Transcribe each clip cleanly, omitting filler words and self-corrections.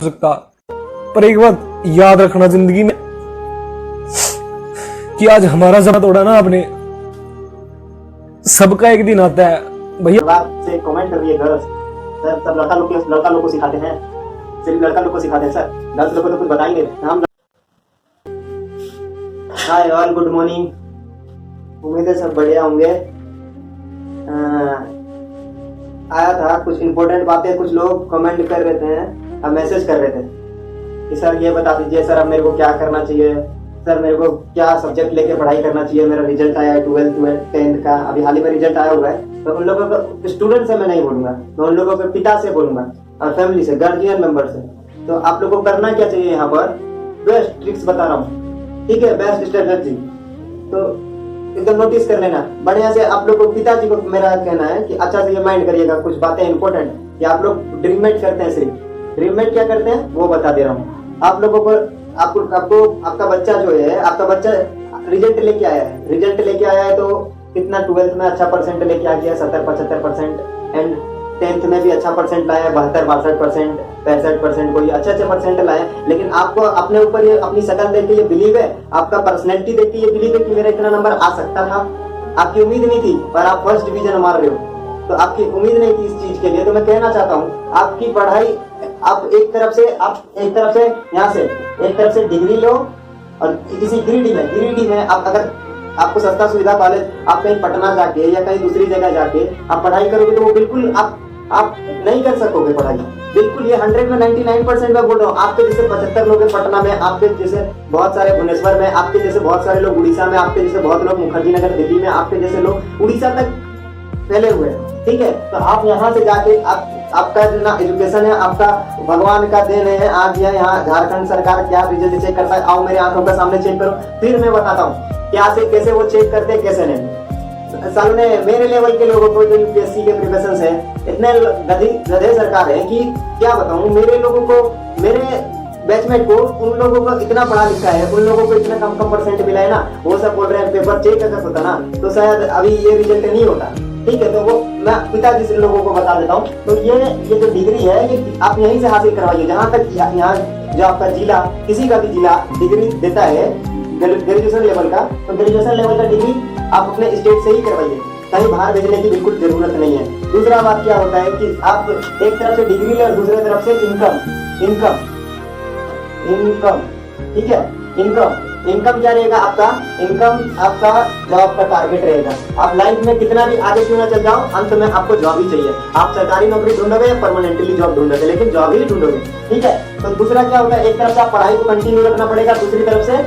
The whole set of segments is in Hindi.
सकता, पर एक बात याद रखना जिंदगी में कि आज हमारा जमा तोड़ा ना आपने, सबका एक दिन आता है भैया। से कमेंट कर रही है गर्ल्स, सर सब लड़का लोग को सिखाते हैं, सिर्फ लड़का लोग को सिखाते हैं सर, गर्ल्स लोग को तो कुछ बता ही नहीं रहे हम। हाय ऑल, गुड मॉर्निंग, उम्मीद है सब बढ़िया होंगे। आया था कुछ इंपॉर्टेंट बातें, कुछ लोग कमेंट कर रहे थे, अब मैसेज कर रहे थे कि सर ये बता दीजिए सर अब मेरे को क्या करना चाहिए, सर मेरे को क्या सब्जेक्ट लेके पढ़ाई करना चाहिए, मेरा रिजल्ट आया है 12th 10th का, अभी हाल ही में रिजल्ट आया हुआ है। तो उन लोगों को स्टूडेंट से मैं नहीं बोलूंगा, मैं उन लोगों के पिता से बोलूंगा और फैमिली से, गार्जियन मेंबर से। तो आप लोगों को करना क्या चाहिए, यहाँ पर बेस्ट ट्रिक्स बता रहा हूँ, ठीक है, बेस्ट स्ट्रेटजी। तो एकदम नोटिस कर लेना बढ़िया से। आप लोग को, पिताजी को मेरा कहना है कि अच्छा से ये माइंड करिएगा कुछ बातें इंपॉर्टेंट, कि आप लोग ड्रीम मेट करते हैं, सिर्फ ड्रीम मेट क्या करते हैं वो बता दे रहा हूँ आप लोगों को। आपको आपका बच्चा जो है, आपका बच्चा रिजल्ट लेके आया है, रिजल्ट लेके आया है तो कितना 12th में अच्छा परसेंट लेके आ गया, 70-75%, एंड 10th में भी अच्छा परसेंट लाया है, 72-62%, 65%, कोई अच्छे परसेंट लाया। लेकिन आपको अपने ऊपर ये अपनी शक्ल देख के ये बिलीव है, आपका पर्सनैलिटी देख के ये बिलीव है कि मेरा इतना नंबर आ सकता था। आपकी उम्मीद नहीं थी पर आप फर्स्ट डिवीजन मार रहे हो, तो आपकी उम्मीद नहीं थी इस चीज के लिए। तो मैं कहना चाहता हूँ आपकी पढ़ाई, आप एक तरफ से यहाँ से एक तरफ से डिग्री लो, और किसी गिरिडीह में आप अगर आपको सस्ता सुविधा कॉलेज, आप कहीं पटना जाके या कहीं दूसरी जगह जाके आप पढ़ाई करोगे तो वो बिल्कुल आप नहीं कर सकोगे पढ़ाई, बिल्कुल। ये 100 में 99% मैं बोल रहा हूँ। आपके जैसे 75 लोग हैं पटना में, आपके जैसे बहुत सारे भुवनेश्वर में, आपके जैसे बहुत सारे लोग उड़ीसा में, आपके जैसे बहुत लोग मुखर्जी नगर दिल्ली में, आपके जैसे लोग उड़ीसा तक फैले हुए हैं, ठीक है। तो आप यहाँ से जाके आपका जो ना एजुकेशन है, आपका भगवान का देन है। आज यहाँ झारखंड सरकार क्या रिजल्ट चेक करता है, आओ मेरे आंखों के सामने चेक करो, फिर मैं बताता हूँ क्या से कैसे वो चेक करते हैं, कैसे नहीं। सामने मेरे लेवल के लोगों को जो यूपीएससी के प्रिपरेशन है, इतने गधे सरकार है कि क्या बताऊं। मेरे लोगों को, मेरे बैचमेट को, उन लोगों को इतना पढ़ा लिखा है, उन लोगों को इतना कम परसेंट मिला है ना, वो सब बोल रहे हैं पेपर चेक अगर होता ना तो शायद अभी ये रिजल्ट नहीं होता, ठीक है। तो वो मैं पिताजी से लोगों को बता देता हूँ। तो ये जो डिग्री है ये आप यहीं से हासिल करवाइए। जहाँ तक यहाँ जो आपका जिला, किसी का भी जिला डिग्री देता है ग्रेजुएशन लेवल का, तो ग्रेजुएशन लेवल का डिग्री आप अपने स्टेट से ही करवाइए, कहीं बाहर भेजने की बिल्कुल जरूरत नहीं है। दूसरा बात क्या होता है कि आप एक तरफ से डिग्री ले और दूसरी तरफ से इनकम, ठीक है। इनकम क्या रहेगा आपका, इनकम आपका जॉब का टारगेट रहेगा। आप लाइफ में कितना भी आगे क्यों ना चल जाओ, अंत में आपको जॉब ही चाहिए। आप सरकारी नौकरी ढूंढोगे या परमानेंटली जॉब ढूंढोगे, लेकिन जॉब ही ढूंढोगे, ठीक है। तो दूसरा क्या होता है, एक तरफ से आप पढ़ाई को कंटिन्यू रखना पड़ेगा, दूसरी तरफ से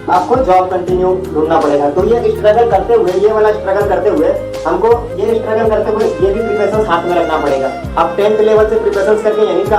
आपको जॉब कंटिन्यू ढूंढना पड़ेगा। तो ये स्ट्रगल करते हुए, ये वाला स्ट्रगल करते हुए हमको, ये स्ट्रगल करते हुए ये भी प्रिपरेशन हाथ में रखना पड़ेगा। आप 10th लेवल से प्रिपरेशन करके, यानी का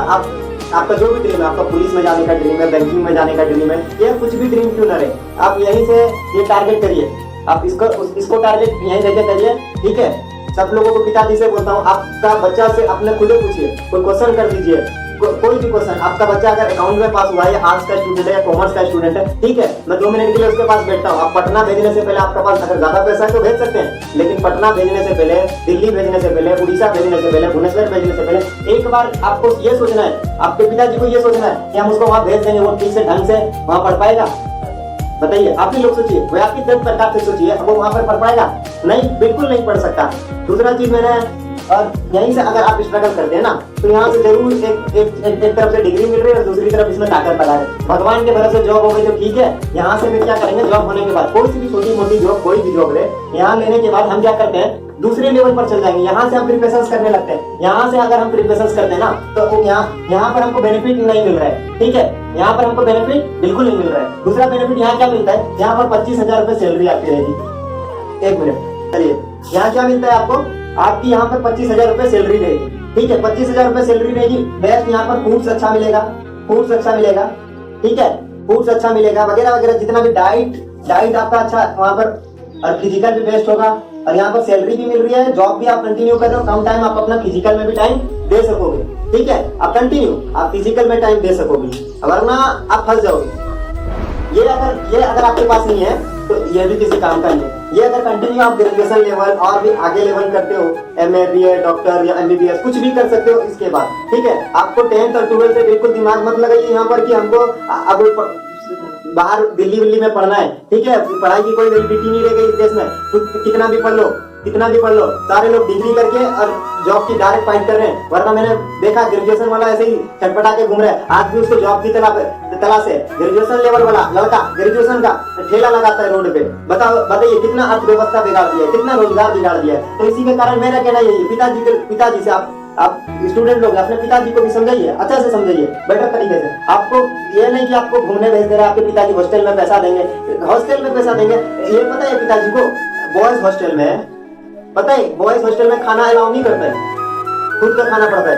आपका जो भी ड्रीम है, आपका पुलिस में जाने का ड्रीम है, बैंकिंग में जाने का ड्रीम है, या कुछ भी ड्रीम क्यों ना रहे, आप यहीं से ये टारगेट करिए। आप इसको टारगेट यहीं लेके करिए, ठीक है। सब लोगों को, पिताजी से बोलता हूँ, आपका बच्चा से अपने खुद पूछिए, कोई क्वेश्चन कर दीजिए, कोई भी क्वेश्चन। आपका बच्चा अगर अकाउंट में पास हुआ है, आर्ट्स का स्टूडेंट है या कॉमर्स का स्टूडेंट है, ठीक है, मैं 2 मिनट के लिए उसके पास बैठता हूँ। आप पटना भेजने से पहले आपके पास अगर ज्यादा पैसा है तो भेज सकते हैं, लेकिन पटना भेजने से पहले, दिल्ली भेजने से पहले, उड़ीसा भेजने से पहले, भुवनेश्वर भेजने से पहले एक बार आपको ये सोचना है, आपके पिताजी को ये सोचना है कि हम उसको वहाँ भेज देंगे, वो ठीक से ढंग से वहाँ पढ़ पाएगा। बताइए, आप ही लोग सोचिए, वो आपकी 10 प्रकार से सोचिए, वो वहाँ पर पढ़ पाएगा? नहीं, बिल्कुल नहीं पढ़ सकता। दूसरा चीज मैंने, और यहीं से अगर आप स्ट्रगल करते हैं ना, तो यहाँ से जरूर एक तरफ से डिग्री मिल रही है और दूसरी तरफ इसमें ताकत लगा है। भगवान के भरोसे जॉब हो गई तो ठीक है। यहाँ से भी क्या करेंगे, जॉब होने के बाद कोई सी भी छोटी मोटी जॉब, कोई भी जॉब ले, यहाँ लेने के बाद हम क्या करते हैं, दूसरे लेवल पर चल जाएंगे। यहाँ से हम प्रिपरेशन करने लगते हैं। यहाँ से अगर हम प्रिपरेशन करते हैं ना, तो यहाँ पर हमको बेनिफिट नहीं मिल रहा है, ठीक है। यहाँ पर हमको बेनिफिट बिल्कुल नहीं मिल रहा है। दूसरा बेनिफिट यहाँ क्या मिलता है, यहाँ पर 25,000 रुपए सैलरी आपकी रहेगी। 1 मिनट, चलिए, यहाँ क्या मिलता है आपको, आपकी यहाँ पर 25,000 रुपए सैलरी रहेगी, ठीक है। 25,000 रुपए सैलरी रहेगी। बेस्ट यहाँ पर फूड्स अच्छा मिलेगा, ठीक है, फूड्स अच्छा मिलेगा, वगैरह वगैरह, जितना भी डाइट आपका अच्छा वहाँ पर, और फिजिकल भी बेस्ट होगा, और यहाँ पर सैलरी भी मिल रही है, जॉब भी आप कंटिन्यू कर रहे हो, कम टाइम आप अपना फिजिकल में भी टाइम दे सकोगे, ठीक है। आप कंटिन्यू आप फिजिकल में टाइम दे सकोगे, वरना आप फंस जाओगे। ये अगर आपके पास नहीं है तो ये भी किसी काम का नहीं है। ये अगर कंटिन्यू आप ग्रेजुएशन लेवल और भी आगे लेवल करते हो, MA BA डॉक्टर या MBBS कुछ भी कर सकते हो इसके बाद, ठीक है। आपको 10th और 12th से बिल्कुल दिमाग मत लगाइए यहाँ पर कि हमको अब बाहर दिल्ली में पढ़ना है, ठीक है। पढ़ाई की कोई वैलिडिटी नहीं रह गई इस देश में। कितना भी पढ़ लो, सारे लोग डिग्री करके और जॉब की डायरेक्ट फाइट कर रहे हैं। वरना मैंने देखा ग्रेजुएशन वाला ऐसे ही छटपटा के घूम रहा है, आज भी उसको जॉब की तलाश है। ग्रेजुएशन लेवल वाला लड़का ग्रेजुएशन का ठेला लगाता है रोड पे। बताइए कितना अर्थव्यवस्था बिगाड़ दिया है, कितना रोजगार बिगाड़ दिया है। तो इसी के कारण मेरा कहना यही है, पिताजी से आप स्टूडेंट लोग अपने पिताजी को भी समझाइए, अच्छा से समझाइए, बेटर तरीके से। आपको ये नहीं कि आपको घूमने भेज दे रहे, आपके पिताजी हॉस्टल में पैसा देंगे, ये पता है पिताजी को। बॉयज हॉस्टल में पता है, बॉयज हॉस्टल में खाना अलाउ नहीं करता है, खुद का खाना पड़ता है।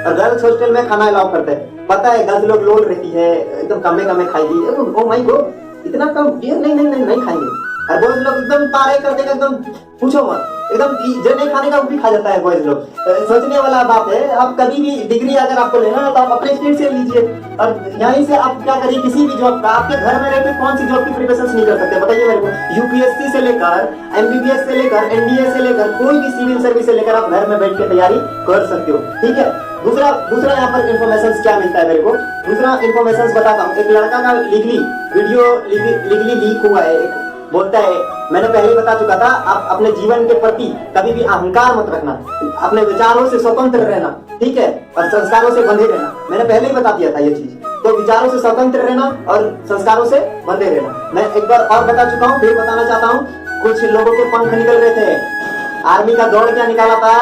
और गर्ल्स हॉस्टल में खाना अलाउ करता है। पता है गर्ल्स लोग लोल रहती है, एकदम कमे खाएगी, ओ माय गॉड इतना कम, नहीं खाएंगे। और बॉयज लोग एकदम तारे कर देगा, एकदम पूछो मत, एकदम जो नहीं खाने का वो भी खा जाता है बॉयज लोग। सोचने वाला बात है। आप कभी भी डिग्री अगर आपको लेना है तो आप अपने स्टेट से लीजिए, और यहीं से आप क्या करिए, किसी भी जॉब का आपके घर में रहकर कौन सी जॉब की प्रिपरेशन नहीं कर सकते बताइए मेरे को। UPSC से लेकर MBBS से लेकर NDA से लेकर कोई भी सिविल सर्विस से लेकर आप घर में बैठ के तैयारी कर सकते हो, ठीक है। दूसरा यहाँ पर इन्फॉर्मेशन क्या मिलता है मेरे को, दूसरा इन्फॉर्मेशन बताता हूँ। एक लड़का का लीगली लीक हुआ है, बोलता है, मैंने पहले ही बता चुका था, आप अपने जीवन के प्रति कभी भी अहंकार मत रखना, अपने विचारों से स्वतंत्र रहना, ठीक है, और संस्कारों से बंधे रहना। मैंने पहले ही बता दिया था ये चीज। तो विचारों से स्वतंत्र रहना और संस्कारों से बंधे रहना। मैं एक बार और बता चुका हूँ, फिर बताना चाहता हूँ। कुछ लोगों के पंख निकल रहे थे, आर्मी का दौड़ क्या निकाला था,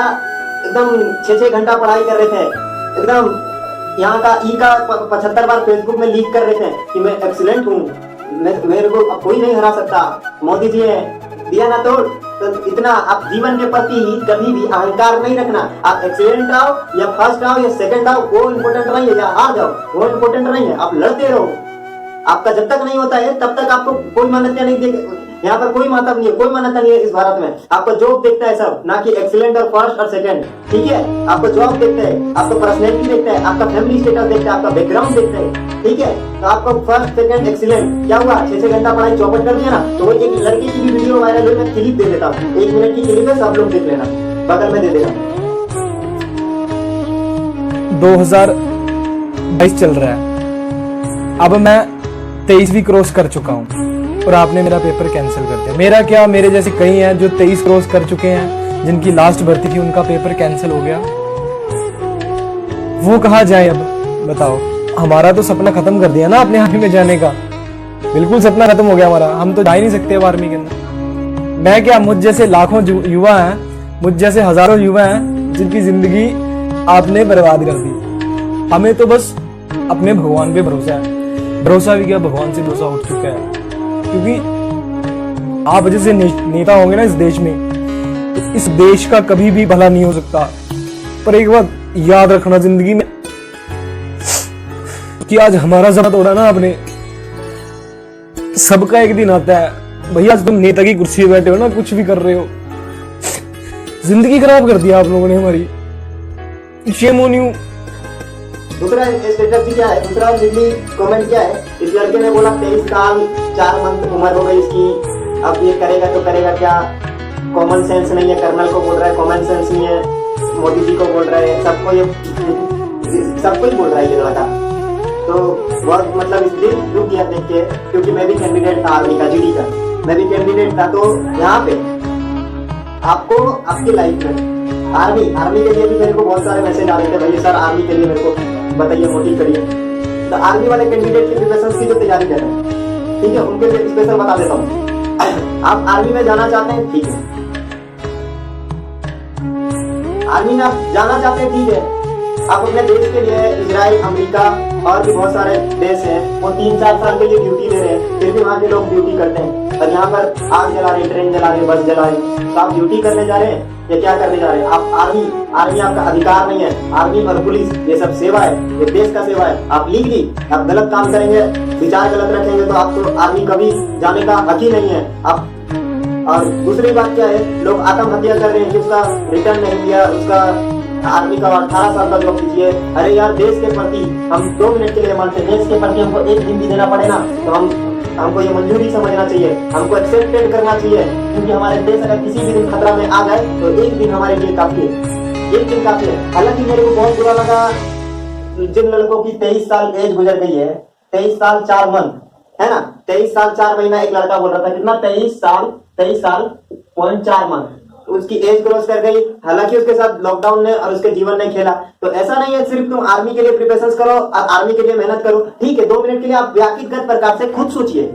एकदम 6-6 घंटा पढ़ाई कर रहे थे, एकदम यहाँ का का 75 बार फेसबुक में लीक कर रहे थे कि मैं एक्सीलेंट हूँ, मेरे को अब कोई नहीं हरा सकता, मोदी जी ने दिया ना तो इतना। आप जीवन के प्रति कभी भी अहंकार नहीं रखना। आप एक्सीलेंट आओ या फर्स्ट आओ या सेकंड आओ, वो इम्पोर्टेंट नहीं है, या हार जाओ वो इम्पोर्टेंट नहीं है। आप लड़ते रहो, आपका जब तक नहीं होता है तब तक आपको कोई मान्यता नहीं देगा। यहाँ पर कोई माता नहीं है, कोई मान्यता नहीं है इस भारत में। आपको जॉब देखता है सब, ना कि एक्सीलेंट और फर्स्ट और सेकंड, ठीक है। आपको जॉब देखता है, आपको पर्सनैलिटी देखता है, आपका फैमिली स्टेटस देखता है, आपका बैकग्राउंड देखता है, ठीक है। तो आपको फर्स्ट सेकंड एक्सीलेंट क्या हुआ, 6-6 घंटा पढ़ाई चौपट कर दिया ना। तो वो एक लड़के की भी वीडियो वायरल हुई, मैं क्लिप दे देता हूँ, 1 मिनट की क्लिप है, सब लोग देख लेना, बगल में दे देना। 2022 चल रहा है, अब मैं 23 भी क्रॉस कर चुका हूँ और आपने मेरा पेपर कैंसिल कर दिया। मेरा क्या, मेरे जैसे कई हैं जो 23 क्रॉस कर चुके हैं, जिनकी लास्ट भर्ती थी उनका पेपर कैंसिल हो गया। वो कहाँ जाए अब बताओ। हमारा तो सपना खत्म कर दिया ना अपने आर्मी में जाने का, बिल्कुल सपना खत्म हो गया हमारा। हम तो जा ही नहीं सकते अब आर्मी के अंदर। मैं क्या, मुझ जैसे लाखों युवा हैं, मुझ जैसे हजारों युवा हैं जिनकी जिंदगी आपने बर्बाद कर दी। हमें तो बस अपने भगवान पे भरोसा है, भरोसा भी क्या, भगवान से भरोसा उठ चुका है। क्योंकि आप जैसे नेता होंगे ना इस देश में, तो इस देश का कभी भी भला नहीं हो सकता। पर एक बात याद रखना जिंदगी में कि आज हमारा जरा तोड़ा ना आपने, सबका एक दिन आता है। भैया तुम नेता की कुर्सी पे बैठे हो ना, कुछ भी कर रहे हो, जिंदगी खराब कर दिया आप लोगों ने हमारी। Shame on you. दूसरा स्ट्रेटजी क्या है, दूसरा लीगली कमेंट क्या है, इस लड़के ने बोला 23 साल 4 मंथ उम्र हो गई इसकी, अब ये करेगा तो करेगा क्या, कॉमन सेंस नहीं है। कर्नल को बोल रहा है कॉमन सेंस नहीं है, मोदी जी को बोल रहा है, सबको ही बोल रहा है ये लड़का। तो बहुत मतलब इसलिए दुख किया देख के, क्योंकि मैं भी कैंडिडेट था आर्मी का, GD का, मैं भी कैंडिडेट था। तो यहाँ पे आपको आपकी लाइफ में आर्मी के लिए भी मेरे को बहुत सारे मैसेज आ रहे थे, भैया सर आर्मी के लिए मेरे को बताइए, मोटिव करिए। तो आर्मी वाले कैंडिडेट की प्रिपरेशन की जो तैयारी कर रहे हैं, ठीक है, उनके लिए स्पेशल बता देता हूँ। आप आर्मी में जाना चाहते हैं, ठीक है, आर्मी में आप जाना चाहते हैं, ठीक है। आप अपने देश के लिए इजराइल, अमेरिका और भी बहुत सारे देश हैं, वो 3-4 साल के लिए ड्यूटी दे रहे हैं, फिर भी वहाँ के लोग ड्यूटी करते हैं। और यहाँ पर आग जला रहे, ट्रेन जला रहे, बस जला रहे, तो आप ड्यूटी करने जा रहे हैं या क्या करने जा रहे हैं? आप आर्मी आपका अधिकार नहीं है। आर्मी और पुलिस ये सब सेवा है, ये देश का सेवा है। आप लीगली आप गलत काम करेंगे, विचार गलत रखेंगे, तो आपको आर्मी कभी जाने का हक ही नहीं है। आप और दूसरी बात क्या है, लोग आत्महत्या कर रहे हैं कि उसका रिटर्न नहीं दिया, उसका आर्मी का 18 साल का जॉब कीजिए। अरे यार, देश के प्रति हम 2 मिनट के लिए मानते हैं, देश के प्रति हमको 1 दिन भी देना पड़े ना, तो हम हमको ये मंजूरी समझना चाहिए, हमको एक्सेप्टेड करना चाहिए, क्योंकि हमारे देश अगर किसी भी दिन खतरा में आ जाए तो एक दिन हमारे लिए काफी है, एक दिन काफी है। हालांकि मेरे को बहुत बुरा लगा जिन लड़कों की 23 साल एज गुजर गई है, 23 साल 4 मंथ, है ना, 23 साल 4 महीना। एक लड़का बोल रहा था कितना, 23 साल पॉइंट 4 मंथ उसकी एज क्रॉस कर गई। हालांकि उसके साथ लॉकडाउन ने और उसके जीवन ने खेला। तो ऐसा नहीं है सिर्फ तुम आर्मी के लिए प्रिपरेशन करो और आर्मी के लिए मेहनत करो, ठीक है, 2 मिनट के लिए आप व्यक्तिगत प्रकार से खुद सोचिए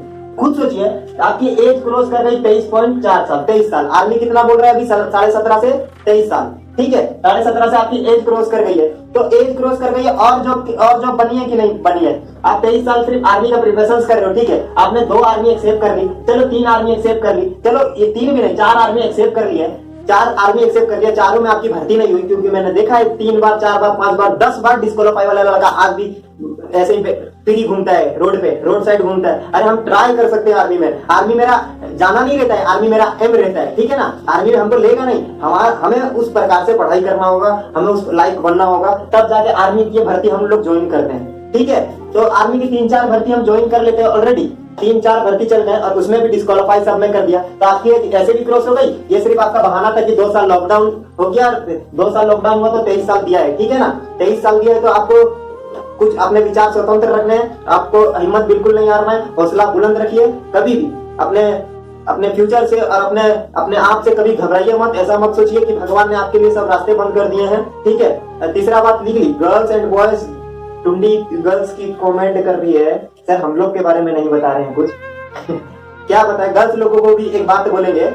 आपकी एज क्रॉस कर गई 23.4 साल, 23 साल। आर्मी कितना बोल रहा है अभी, 17.5 से 23 साल, ठीक है, 17.5 से आपकी एज क्रॉस कर गई है। तो एज क्रॉस कर गई है और जॉब बनी है कि नहीं बनी है। आप 23 साल सिर्फ आर्मी का प्रिपरेशन कर रहे हो, ठीक है, आपने 2 आर्मी एक्सेप्ट कर ली, चलो 3 आर्मी एक्सेप्ट कर ली, चलो ये 3 भी नहीं 4 आर्मी एक्सेप्ट कर ली है, 4 आर्मी एक्सेप्ट कर लिया, चारों में आपकी भर्ती नहीं हुई, क्योंकि मैंने देखा है 3 बार 4 बार 5 बार 10 बार डिस्क्वालीफाई वाला लड़का आज भी ऐसे ही फ्री घूमता है, रोड साइड घूमता है। अरे हम ट्राई कर सकते हैं आर्मी में, आर्मी मेरा जाना नहीं रहता है, आर्मी मेरा एम रहता है, ठीक है ना, आर्मी में हमको लेगा नहीं, हमें उस प्रकार से पढ़ाई करना होगा, हमें उस लायक बनना होगा, तब जाके आर्मी की भर्ती हम लोग ज्वाइन करते हैं, ठीक है। तो आर्मी की 3-4 भर्ती हम ज्वाइन कर लेते हैं ऑलरेडी, 3-4 भर्ती चल गए और उसमें भी डिस्क्वालीफाई सब में कर दिया, तो आपकी ऐसे भी क्रॉस हो गई। ये सिर्फ आपका बहाना था कि 2 साल लॉकडाउन हो गया, 2 साल लॉकडाउन हुआ तो 23 साल दिया है, ठीक है ना, 23 साल दिया है। तो आपको कुछ अपने विचार स्वतंत्र रखने हैं, आपको हिम्मत बिल्कुल नहीं हारना है, हौसला बुलंद रखिए, कभी भी अपने फ्यूचर से और अपने आप से कभी घबराइए मत। ऐसा मत सोचिए कि भगवान ने आपके लिए सब रास्ते बंद कर दिए हैं, ठीक है। तीसरा बात लिख ली, गर्ल्स एंड बॉयज, टुंडी गर्ल्स की कमेंट कर रही है, सर हम लोग के बारे में नहीं बता रहे हैं कुछ क्या बताएं, गर्ल्स लोगों को भी एक बात बोलेंगे,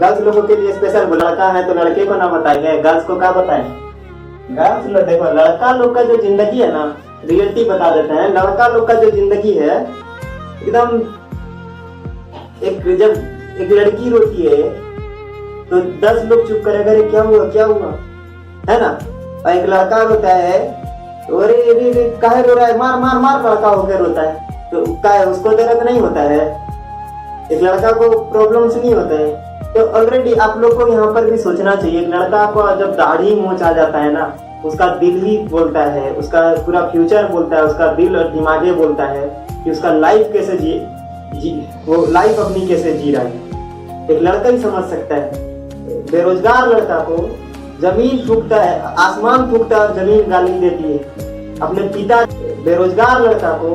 गर्ल्स लोगों के लिए स्पेशल, लड़का है तो लड़के को ना बताएंगे, गर्ल्स को क्या बताएं। गर्ल्स लोग देखो, लड़का लोग का जो जिंदगी है ना, रियलिटी बता देते हैं, लड़का लोग का जो जिंदगी है एकदम, जब एक लड़की रोती है तो 10 लोग चुप करेगा, अरे क्या हुआ, है ना, और एक लड़का रोता है तो अरे काहे रो रहा है, मार लड़का होकर रोता है, तो काहे उसको दर्द नहीं होता है, एक लड़का को प्रॉब्लम्स नहीं होता है। तो ऑलरेडी आप लोग को यहाँ पर भी सोचना चाहिए, लड़का को जब दाढ़ी मूंछ आ जाता है ना, उसका दिल ही बोलता है, उसका पूरा फ्यूचर बोलता है, उसका दिल और दिमाग बोलता है कि उसका लाइफ कैसे वो लाइफ अपनी कैसे जी रहा है, एक लड़का ही समझ सकता है। बेरोजगार लड़का को जमीन फूकता है, आसमान फूकता है और जमीन गाली देती है अपने पिता। बेरोजगार लड़का को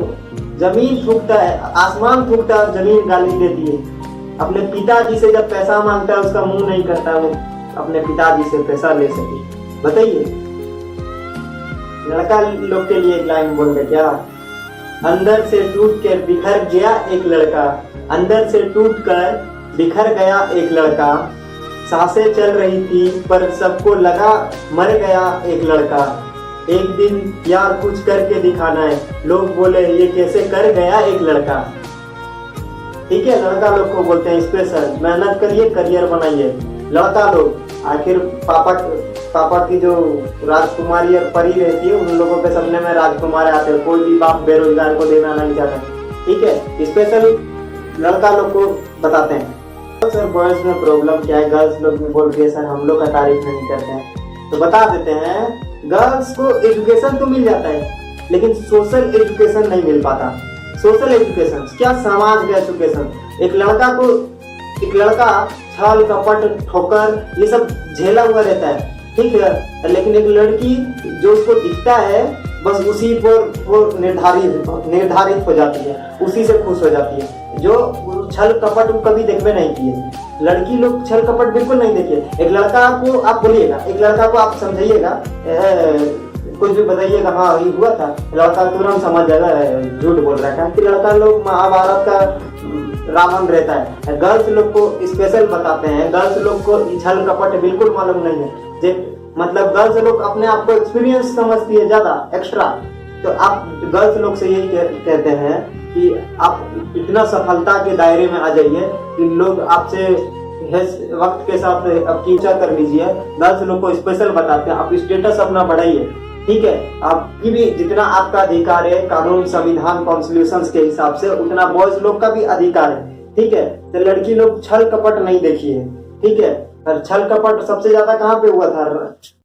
जमीन फूकता है, आसमान फूकता है और जमीन गाली देती है अपने पिताजी से। जब पैसा मांगता है उसका मुंह नहीं करता वो अपने पिताजी से पैसा ले सके। बताइए, लड़का लोग के लिए एक लाइन बोल दे क्या, अंदर से टूट कर बिखर गया एक लड़का, अंदर से टूट कर बिखर गया एक लड़का, सांसें चल रही थी पर सबको लगा मर गया एक लड़का, एक दिन यार कुछ करके दिखाना है, लोग बोले ये कैसे कर गया एक लड़का। ठीक है, लड़का लोग को बोलते हैं स्पेशल, मेहनत करिए, करियर बनाइए। लड़का लोग आखिर पापा की जो राजकुमारी और परी रहती है, उन लोगों के सपने में राजकुमार आते हैं, कोई भी बाप बेरोजगार को देना नहीं चाहता। ठीक है, स्पेशल लड़का लोग को बताते हैं। सर बॉयज में प्रॉब्लम क्या है, गर्ल्स लोग भी बोल रही है सर हम लोग का तारीफ नहीं करते हैं, तो बता देते हैं, गर्ल्स को एजुकेशन तो मिल जाता है लेकिन सोशल एजुकेशन नहीं मिल पाता। सोशल एजुकेशन क्या, समाज का एजुकेशन। एक लड़का छल कपट ठोकर ये सब झेला हुआ रहता है, ठीक है, लेकिन एक लड़की जो उसको दिखता है बस उसी पर वो निर्धारित हो जाती है, उसी से खुश हो जाती है। जो छल कपट कभी देखते नहीं किए, लड़की लोग छल कपट बिल्कुल नहीं देखिए। एक लड़का को आप बोलिएगा, एक लड़का को आप समझाइएगा, कुछ भी बताइएगा, हाँ ये हुआ था, लड़का तुरंत समझ जाएगा झूठ बोल रहा है, कि लड़का लोग महाभारत का रावण रहता है। गर्ल्स लोग को स्पेशल बताते हैं, गर्ल्स लोग को छल कपट बिल्कुल मालूम नहीं है, मतलब गर्ल्स लोग अपने आप को एक्सपीरियंस समझती है ज्यादा एक्स्ट्रा। तो आप गर्ल्स लोग से यही कहते हैं कि आप इतना सफलता के दायरे में आ जाइए कि लोग आपसे वक्त के साथ आपकी इच्छा कर लीजिए। गर्ल्स लोग को स्पेशल बताते हैं, आप स्टेटस अपना बढ़ाइए, ठीक है, आपकी भी जितना आपका अधिकार है कानून संविधान कॉन्स्टिट्यूशन के हिसाब से, उतना बॉयज लोग का भी अधिकार है। ठीक है, तो लड़की लोग छल कपट नहीं देखिए, ठीक है, और छल कपट सबसे ज्यादा कहाँ पे हुआ था,